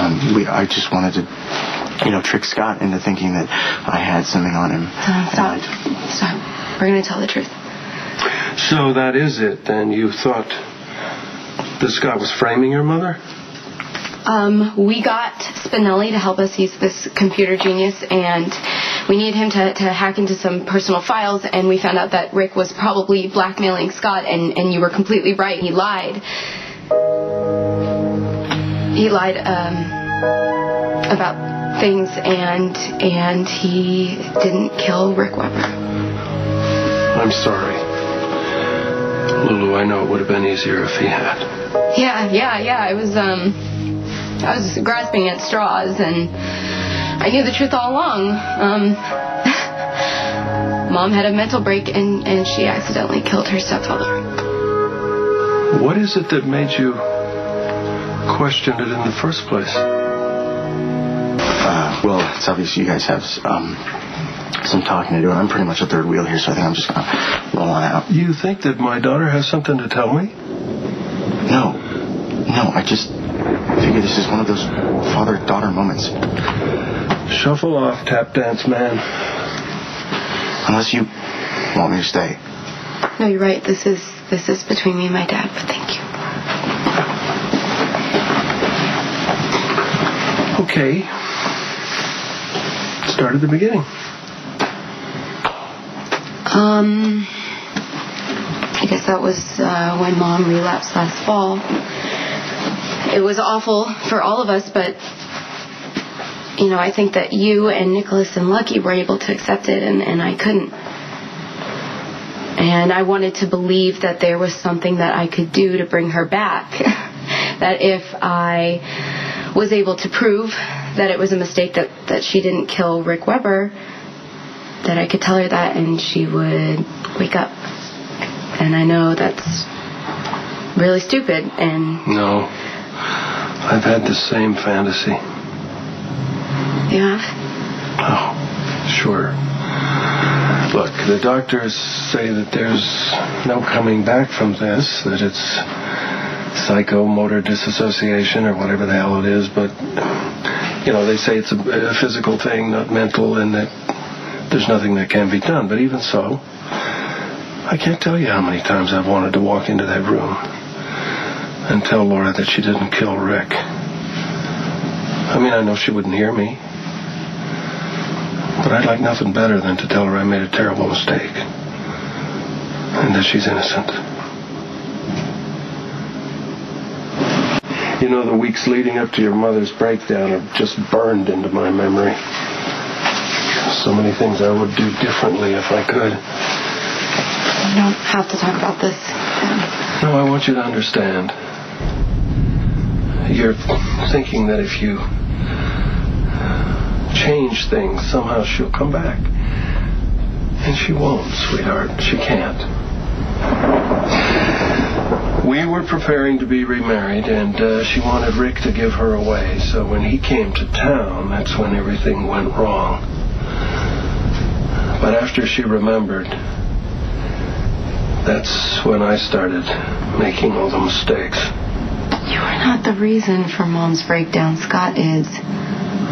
I just wanted to, trick Scott into thinking that I had something on him. Stop. We're going to tell the truth. So that is it, then? You thought that Scott was framing your mother? We got Spinelli to help us. He's this computer genius, and we needed him to hack into some personal files, and we found out that Rick was probably blackmailing Scott, and you were completely right. He lied. He lied about things, and he didn't kill Rick Weber. I'm sorry. Lulu, I know it would have been easier if he had. Yeah. I was grasping at straws, and I knew the truth all along. Mom had a mental break, and she accidentally killed her stepfather. What is it that made you question it in the first place? Well, it's obvious you guys have some talking to do. I'm pretty much a third wheel here, so I think I'm just going to roll on out. You think that my daughter has something to tell me? No, I just figure this is one of those father-daughter moments. Shuffle off, tap dance man. Unless you want me to stay. No, you're right. This is between me and my dad, but thank you. Okay. Start at the beginning. I guess that was when Mom relapsed last fall. It was awful for all of us, but I think that you and Nicholas and Lucky were able to accept it, and I couldn't. And I wanted to believe that there was something that I could do to bring her back. That if I was able to prove that it was a mistake, that she didn't kill Rick Weber, that I could tell her that and she would wake up. And I know that's really stupid, and... No. I've had the same fantasy. Yeah? Oh, sure. Look, the doctors say that there's no coming back from this, that it's psychomotor disassociation or whatever the hell it is, but, they say it's a physical thing, not mental, and that there's nothing that can be done. But even so, I can't tell you how many times I've wanted to walk into that room and tell Laura that she didn't kill Rick. I know she wouldn't hear me. But I'd like nothing better than to tell her I made a terrible mistake. And that she's innocent. The weeks leading up to your mother's breakdown are just burned into my memory. So many things I would do differently if I could. You don't have to talk about this. No, I want you to understand. You're thinking that if you change things, somehow she'll come back. And she won't, sweetheart. She can't. We were preparing to be remarried, and she wanted Rick to give her away. So when he came to town, that's when everything went wrong. But after she remembered, that's when I started making all the mistakes. You are not the reason for Mom's breakdown. Scott is.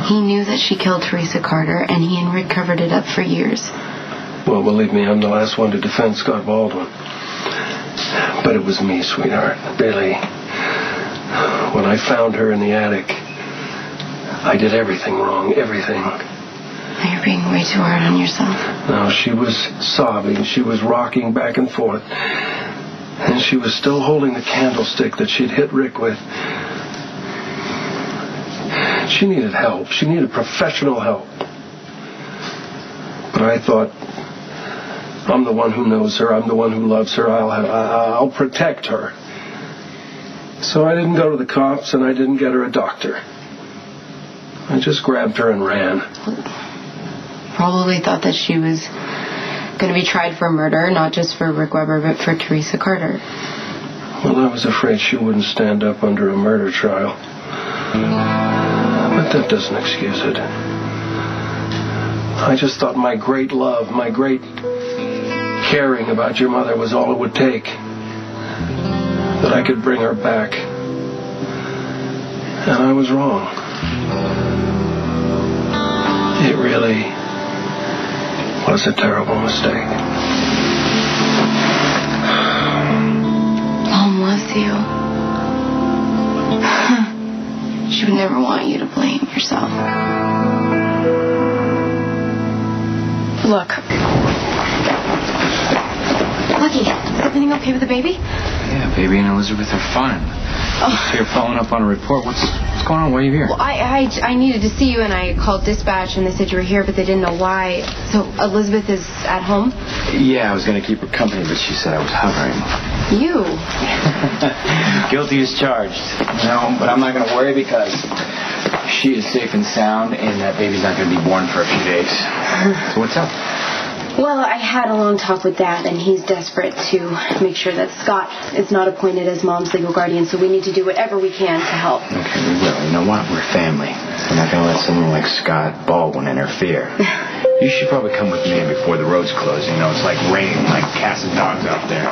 He knew that she killed Teresa Carter, and he and Rick covered it up for years. Well, believe me, I'm the last one to defend Scott Baldwin. But it was me, sweetheart. Really. When I found her in the attic, I did everything wrong. Everything. You're being way too hard on yourself. No, she was sobbing. She was rocking back and forth. And she was still holding the candlestick that she'd hit Rick with. She needed help. She needed professional help. But I thought, I'm the one who knows her. I'm the one who loves her. I'll protect her. So I didn't go to the cops, and I didn't get her a doctor. I just grabbed her and ran. Probably thought that she was going to be tried for murder, not just for Rick Weber, but for Teresa Carter. Well, I was afraid she wouldn't stand up under a murder trial. But that doesn't excuse it. I just thought my great love, my great caring about your mother was all it would take. That I could bring her back. And I was wrong. It really was a terrible mistake. Mom loves you. She would never want you to blame yourself. Look. Lucky, is everything okay with the baby? Yeah, baby and Elizabeth are fine. Oh. So you're following up on a report. What's going on? Why are you here? Well, I needed to see you, and I called dispatch, and they said you were here, but they didn't know why. So Elizabeth is at home? Yeah, I was going to keep her company, but she said I was hovering. You? Guilty as charged. No, but I'm not going to worry because she is safe and sound, and that baby's not going to be born for a few days. So what's up? Well, I had a long talk with Dad, and he's desperate to make sure that Scott is not appointed as Mom's legal guardian, so we need to do whatever we can to help. Okay, we will. You know what? We're family. We're not going to let someone like Scott Baldwin interfere. You should probably come with me before the roads close. You know, it's like raining like cats and dogs out there.